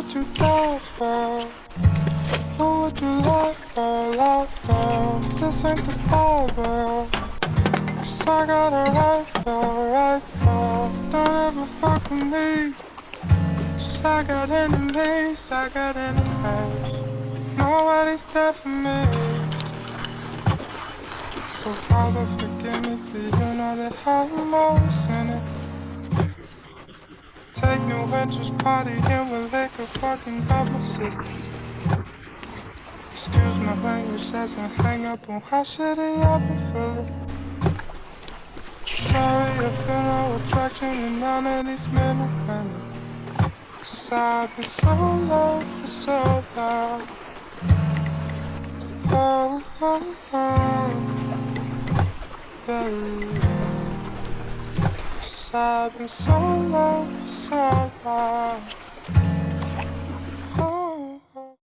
would you die for? Who would you lie for, lie for? This ain't the Bible. 'Cause I got a rifle, rifle. Don't ever fuck with me. 'Cause I got enemies, I got enemies. Nobody's there for me. So Father, forgive me for you know that I'm always in it. Take new ventures, partying with liquor, fucking up my system. Excuse my language as I hang up on how shitty I've been feeling. Sorry, I feel no attraction to none of these men and women. 'Cause I've been so low for so long. Oh, oh, oh, yeah. 'Cause I've been so low for so long.